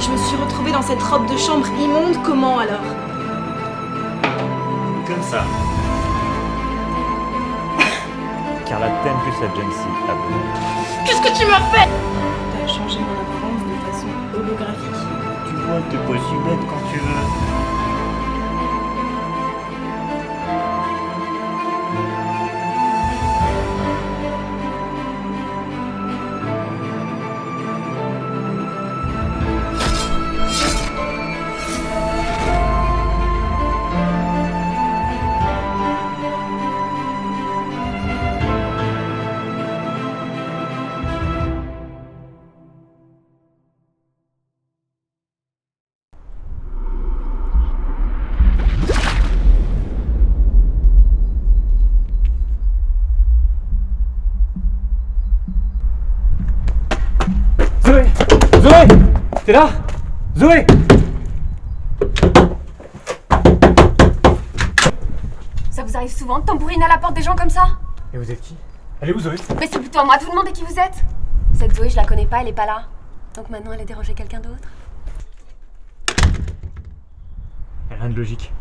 je me suis retrouvée dans cette robe de chambre immonde, comment alors? Comme ça. Car la thème plus la Jency a besoin. Qu'est-ce que tu m'as fait? T'as changé mon apparence de façon holographique. Tu vois, t'es pas si bête quand tu veux. Zoé! Zoé! T'es là? Zoé! Ça vous arrive souvent de tambouriner à la porte des gens comme ça? Et vous êtes qui? Elle est où Zoé? Mais c'est plutôt à moi de vous demander qui vous êtes. Cette Zoé, je la connais pas, elle est pas là. Donc maintenant, elle a dérangé quelqu'un d'autre. Y'a rien de logique.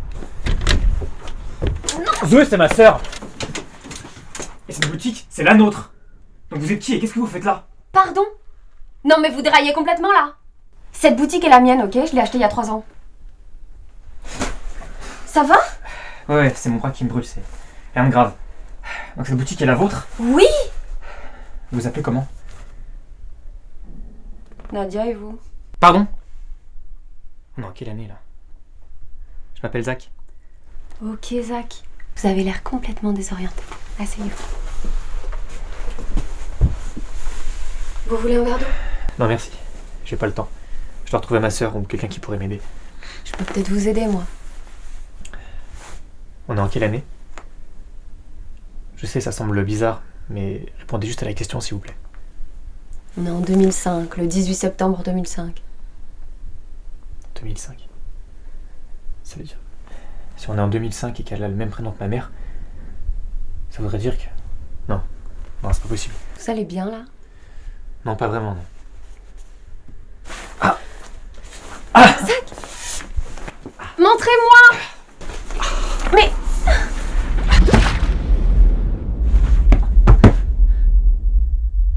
Non! Zoé, c'est ma sœur! Et cette boutique, c'est la nôtre! Donc vous êtes qui et qu'est-ce que vous faites là? Pardon? Non mais vous déraillez complètement là. Cette boutique est la mienne, ok? Je l'ai achetée il y a 3 ans. Ça va? Ouais, c'est mon bras qui me brûle, c'est rien de grave. Donc cette boutique est la vôtre? Oui! Vous vous appelez comment? Nadia et vous? Pardon? Non, quelle année là? Je m'appelle Zach. Ok Zach. Vous avez l'air complètement désorienté. Asseyez-vous. Vous voulez un verre d'eau? Non merci, j'ai pas le temps. Je dois retrouver ma sœur ou quelqu'un qui pourrait m'aider. Je peux peut-être vous aider moi. On est en quelle année? Je sais, ça semble bizarre, mais répondez juste à la question s'il vous plaît. On est en 2005, le 18 septembre 2005. 2005. Ça veut dire... Si on est en 2005 et qu'elle a le même prénom que ma mère, ça voudrait dire que... Non, c'est pas possible. Vous allez bien là? Non, pas vraiment, non. Zach! Montrez-moi! Mais...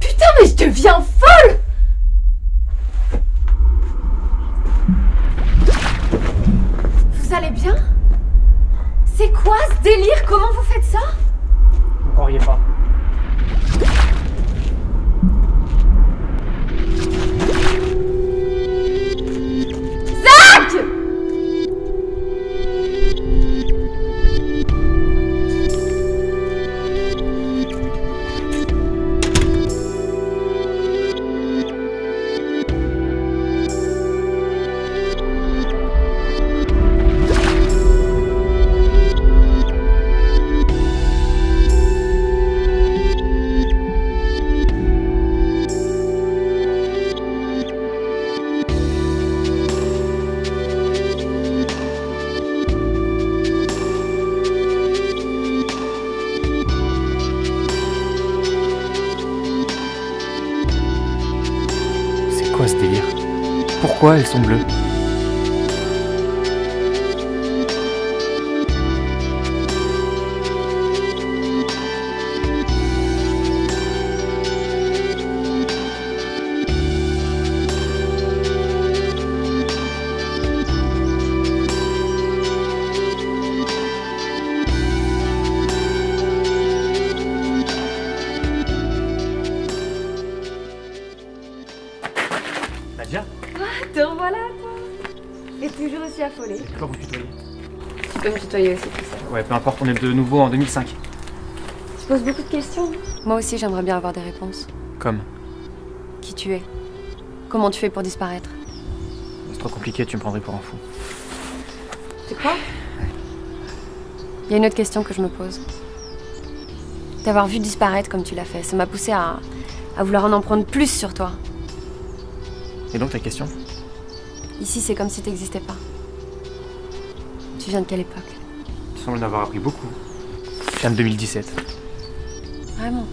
Putain, mais je deviens folle! Vous allez bien? C'est quoi ce délire? Comment vous faites ça? Vous croiriez pas. Zach! C'est quoi ce délire? Pourquoi elles sont bleues? Nadia? Te revoilà toi! Et toujours aussi affolée. Je peux pas vous tutoyer. Tu peux me tutoyer aussi, tout ça. Ouais, peu importe, on est de nouveau en 2005. Tu poses beaucoup de questions. Moi aussi, j'aimerais bien avoir des réponses. Comme? Qui tu es? Comment tu fais pour disparaître? C'est trop compliqué, tu me prendrais pour un fou. Tu crois? Il y a une autre question que je me pose. T'avoir vu disparaître comme tu l'as fait, ça m'a poussé à vouloir en prendre plus sur toi. Et donc ta question? Ici, c'est comme si t'existais pas. Tu viens de quelle époque? Tu sembles en avoir appris beaucoup. Je viens de 2017. Vraiment?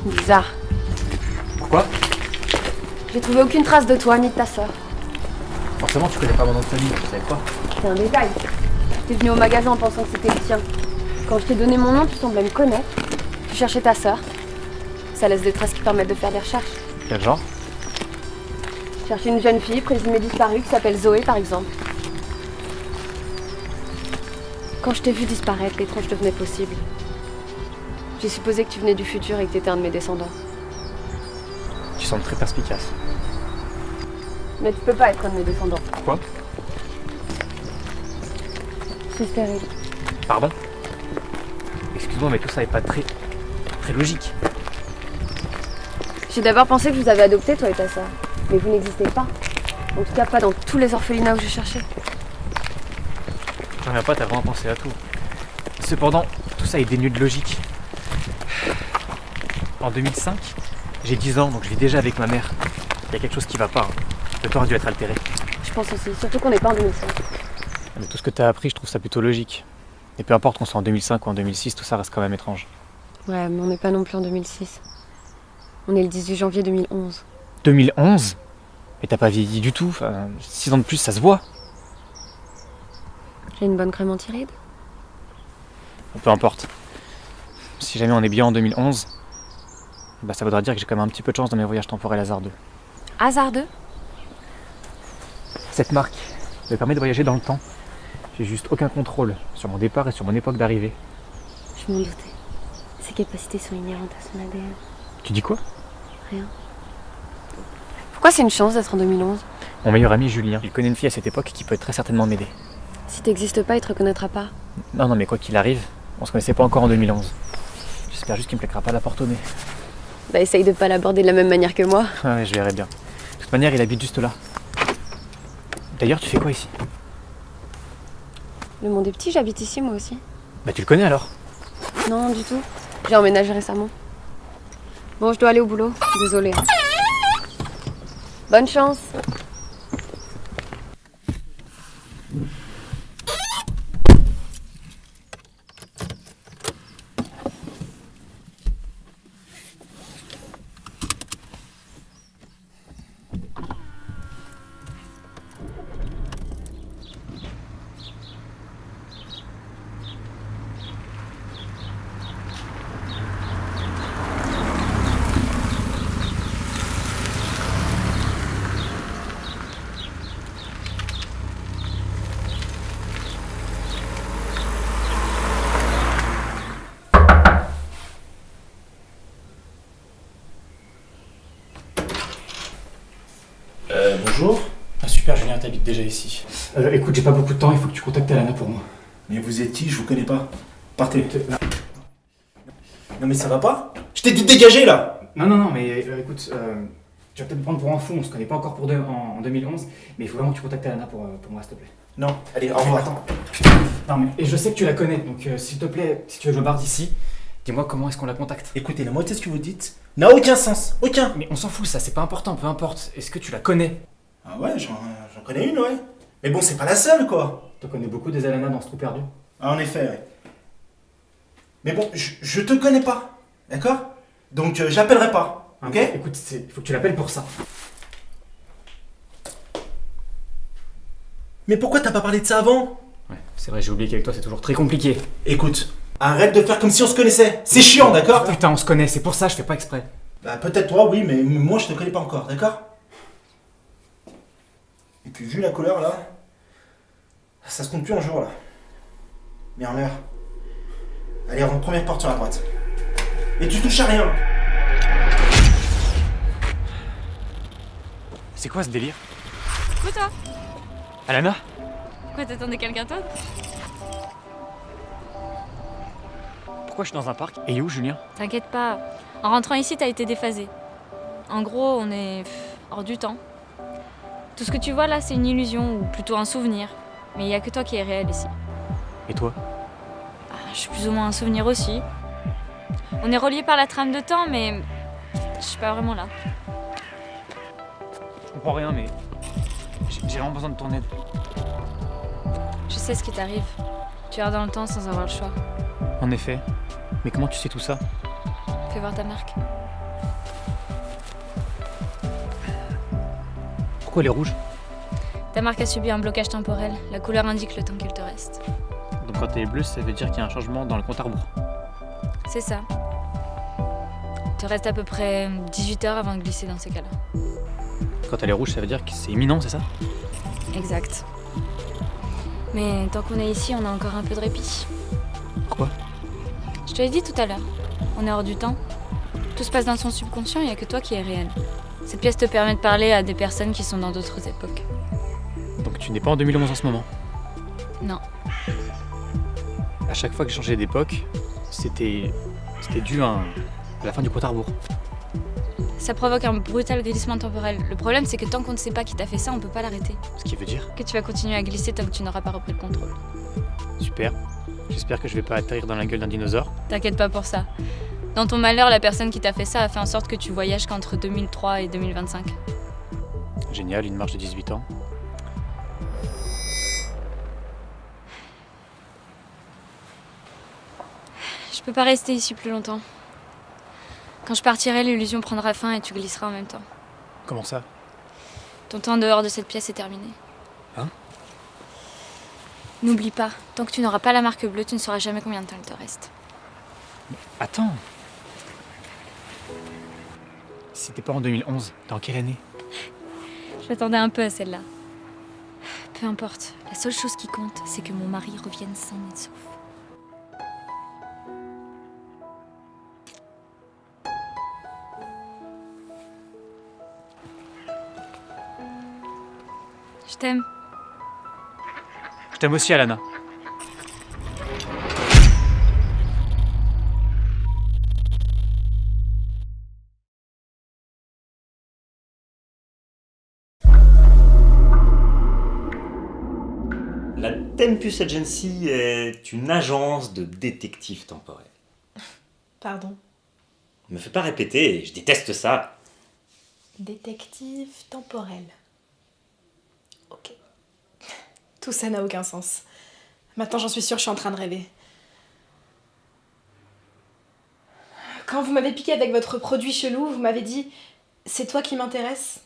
Bizarre. Pourquoi? J'ai trouvé aucune trace de toi ni de ta sœur. Forcément, tu connais pas mon nom de famille, tu savais pas. C'est un détail. T'es venu au magasin en pensant que c'était le tien. Quand je t'ai donné mon nom, tu semblais me connaître. Tu cherchais ta sœur. Ça laisse des traces qui permettent de faire des recherches. Quel genre? Chercher une jeune fille présumée disparue qui s'appelle Zoé, par exemple. Quand je t'ai vu disparaître, l'étrange devenait possible. J'ai supposé que tu venais du futur et que t'étais un de mes descendants. Tu sembles très perspicace. Mais tu peux pas être un de mes descendants. Quoi? Je suis stérile. Pardon? Excuse-moi, mais tout ça est pas très logique. J'ai d'abord pensé que je vous avais adopté, toi et ta sœur. Mais vous n'existez pas. En tout cas, pas dans tous les orphelinats où j'ai cherché. J'en reviens pas, t'as vraiment pensé à tout. Cependant, tout ça est dénué de logique. En 2005, j'ai 10 ans, donc je vis déjà avec ma mère. Il y a quelque chose qui va pas. Le temps a dû être altéré. Je pense aussi, surtout qu'on n'est pas en 2005. Mais tout ce que t'as appris, je trouve ça plutôt logique. Et peu importe qu'on soit en 2005 ou en 2006, tout ça reste quand même étrange. Ouais, mais on n'est pas non plus en 2006. On est le 18 janvier 2011. 2011? Mais t'as pas vieilli du tout. Enfin, 6 ans de plus, ça se voit. J'ai une bonne crème anti-rides. Peu importe. Si jamais on est bien en 2011, bah ça voudra dire que j'ai quand même un petit peu de chance dans mes voyages temporels hasardeux. Hasardeux? Cette marque me permet de voyager dans le temps. J'ai juste aucun contrôle sur mon départ et sur mon époque d'arrivée. Je m'en doutais. Ses capacités sont inhérentes à son ADN. Tu dis quoi? Rien. Pourquoi c'est une chance d'être en 2011? Mon meilleur ami Julien, il connaît une fille à cette époque qui peut très certainement m'aider. Si t'existes pas, il te reconnaîtra pas. Non, mais quoi qu'il arrive, on se connaissait pas encore en 2011. J'espère juste qu'il me claquera pas la porte au nez. Bah essaye de pas l'aborder de la même manière que moi. Ah ouais, je verrai bien. De toute manière, il habite juste là. D'ailleurs, tu fais quoi ici? Le monde est petit, j'habite ici moi aussi. Bah tu le connais alors? Non, du tout. J'ai emménagé récemment. Bon, je dois aller au boulot. Désolée. Hein. Bonne chance. Bonjour. Ah super, Julien, t'habites déjà ici. Écoute, j'ai pas beaucoup de temps, il faut que tu contactes Alana pour moi. Mais vous êtes qui? Je vous connais pas. Partez. Non mais ça va pas? Je t'ai dit de dégager là! Non, mais écoute, tu vas peut-être me prendre pour un fou, on se connaît pas encore en 2011, mais il faut vraiment que tu contactes Alana pour moi, s'il te plaît. Non, allez, au revoir. Attends. Non, mais et je sais que tu la connais, donc s'il te plaît, si tu veux que je me barre d'ici, dis-moi comment est-ce qu'on la contacte. Écoutez, la moitié de ce que vous dites n'a aucun sens. Aucun! Mais on s'en fout, ça, c'est pas important, peu importe. Est-ce que tu la connais? Ah ouais, j'en connais une, ouais. Mais bon, c'est pas la seule, quoi. Tu connais beaucoup des Alana dans ce trou perdu? Ah, en effet, ouais. Mais bon, je te connais pas, d'accord? Donc j'appellerai pas, ok? Écoute, il faut que tu l'appelles pour ça. Mais pourquoi t'as pas parlé de ça avant? Ouais, c'est vrai, j'ai oublié qu'avec toi c'est toujours très compliqué. Écoute, arrête de faire comme si on se connaissait. C'est chiant, d'accord? Putain, on se connaît, c'est pour ça, je fais pas exprès. Bah peut-être toi, oui, mais moi je te connais pas encore, d'accord? Et puis vu la couleur là, ça se compte plus un jour là. Mais en l'heure. Allez, rentre première porte sur la droite. Et tu touches à rien. C'est quoi ce délire? Où toi? Alana? Pourquoi t'attendais quelqu'un d'autre? Pourquoi je suis dans un parc? Et il est où Julien? T'inquiète pas, en rentrant ici t'as été déphasé. En gros, on est hors du temps. Tout ce que tu vois là, c'est une illusion, ou plutôt un souvenir. Mais il y a que toi qui es réel ici. Et toi? Je suis plus ou moins un souvenir aussi. On est reliés par la trame de temps, mais je suis pas vraiment là. Je comprends rien, mais j'ai vraiment besoin de ton aide. Je sais ce qui t'arrive. Tu erres dans le temps sans avoir le choix. En effet. Mais comment tu sais tout ça? Fais voir ta marque. Pourquoi elle est rouge? Ta marque a subi un blocage temporel. La couleur indique le temps qu'il te reste. Donc quand elle est bleue, ça veut dire qu'il y a un changement dans le compte à rebours. C'est ça. Il te reste à peu près 18 heures avant de glisser dans ces cas-là. Quand elle est rouge, ça veut dire que c'est imminent, c'est ça? Exact. Mais tant qu'on est ici, on a encore un peu de répit. Pourquoi? Je te l'ai dit tout à l'heure. On est hors du temps. Tout se passe dans son subconscient, il n'y a que toi qui es réel. Cette pièce te permet de parler à des personnes qui sont dans d'autres époques. Donc tu n'es pas en 2011 en ce moment? Non. À chaque fois que j'ai changé d'époque, c'était dû à la fin du compte à rebours. Ça provoque un brutal glissement temporel. Le problème, c'est que tant qu'on ne sait pas qui t'a fait ça, on peut pas l'arrêter. Ce qui veut dire? Que tu vas continuer à glisser tant que tu n'auras pas repris le contrôle. Super. J'espère que je vais pas atterrir dans la gueule d'un dinosaure. T'inquiète pas pour ça. Dans ton malheur, la personne qui t'a fait ça a fait en sorte que tu voyages qu'entre 2003 et 2025. Génial, une marche de 18 ans. Je peux pas rester ici plus longtemps. Quand je partirai, l'illusion prendra fin et tu glisseras en même temps. Comment ça? Ton temps dehors de cette pièce est terminé. Hein? N'oublie pas, tant que tu n'auras pas la marque bleue, tu ne sauras jamais combien de temps il te reste. Attends. C'était pas en 2011, dans quelle année? Je m'attendais un peu à celle-là. Peu importe, la seule chose qui compte, c'est que mon mari revienne sain et sauf. Je t'aime. Je t'aime aussi, Alana. La Tempus Agency est une agence de détectives temporels. Pardon. Me fais pas répéter, je déteste ça. Détective temporel. Ok. Tout ça n'a aucun sens. Maintenant, j'en suis sûre, je suis en train de rêver. Quand vous m'avez piqué avec votre produit chelou, vous m'avez dit « C'est toi qui m'intéresse ».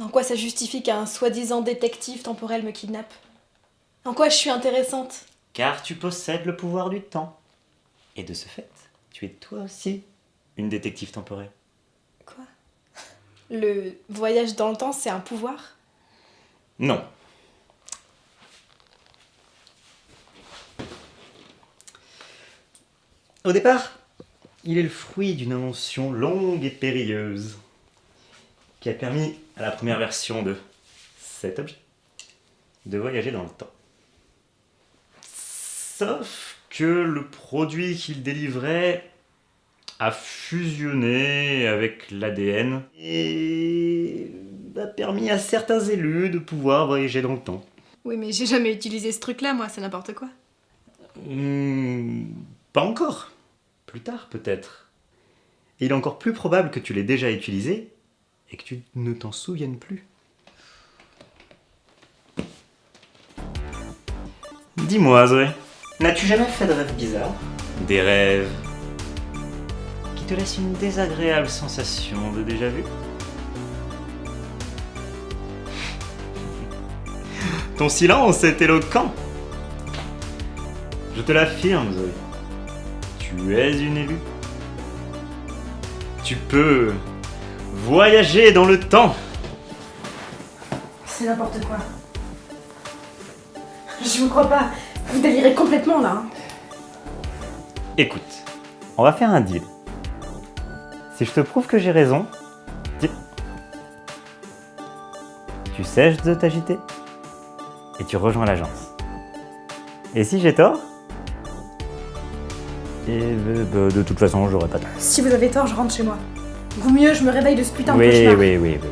En quoi ça justifie qu'un soi-disant détective temporel me kidnappe? En quoi je suis intéressante? Car tu possèdes le pouvoir du temps. Et de ce fait, tu es toi aussi une détective temporelle. Quoi? Le voyage dans le temps, c'est un pouvoir? Non. Au départ, il est le fruit d'une invention longue et périlleuse qui a permis à la première version de cet objet de voyager dans le temps. Sauf que le produit qu'il délivrait a fusionné avec l'ADN et a permis à certains élus de pouvoir voyager dans le temps. Oui, mais j'ai jamais utilisé ce truc-là, moi, c'est n'importe quoi. Pas encore. Plus tard, peut-être. Et il est encore plus probable que tu l'aies déjà utilisé et que tu ne t'en souviennes plus. Dis-moi, Zoé, n'as-tu jamais fait de rêves bizarres? Des rêves qui te laissent une désagréable sensation de déjà-vu? Ton silence est éloquent. Je te l'affirme, Zoé. Tu es une élue. Tu peux voyager dans le temps. C'est n'importe quoi. Je vous crois pas. Vous délirez complètement, là. Écoute, on va faire un deal. Si je te prouve que j'ai raison, tu cesses de t'agiter et tu rejoins l'agence. Et si j'ai tort, de toute façon, j'aurais pas tort. Si vous avez tort, je rentre chez moi. Vaut mieux, je me réveille de ce putain de Oui. cauchemar.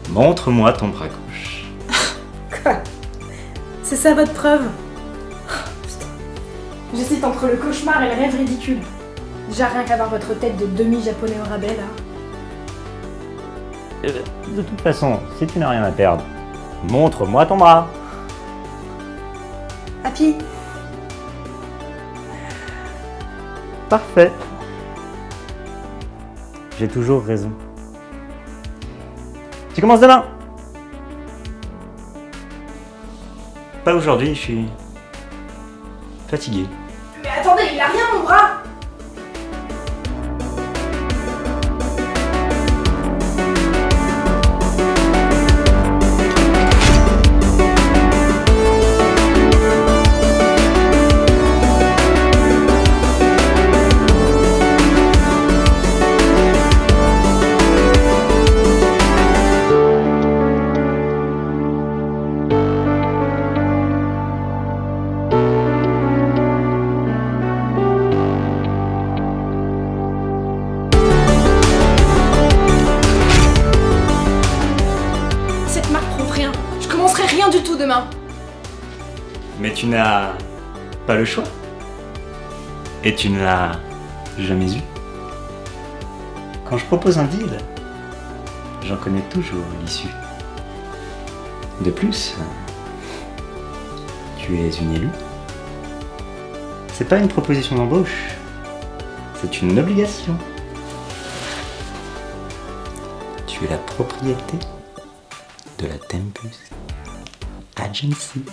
Montre-moi ton bras gauche. Quoi? C'est ça votre preuve? Putain. J'hésite entre le cauchemar et le rêve ridicule. Déjà rien qu'à voir votre tête de demi-japonais au rabais, là. De toute façon, si tu n'as rien à perdre, montre-moi ton bras. Happy? Parfait. J'ai toujours raison. Tu commences demain. Pas aujourd'hui, je suis fatigué. Mais attendez, il a rien mon bras. Cette marque prouve rien. Je commencerai rien du tout demain. Mais tu n'as pas le choix. Et tu ne l'as jamais eu. Quand je propose un deal, j'en connais toujours l'issue. De plus, tu es une élue. C'est pas une proposition d'embauche, c'est une obligation. Tu es la propriété de la Tempus Agency.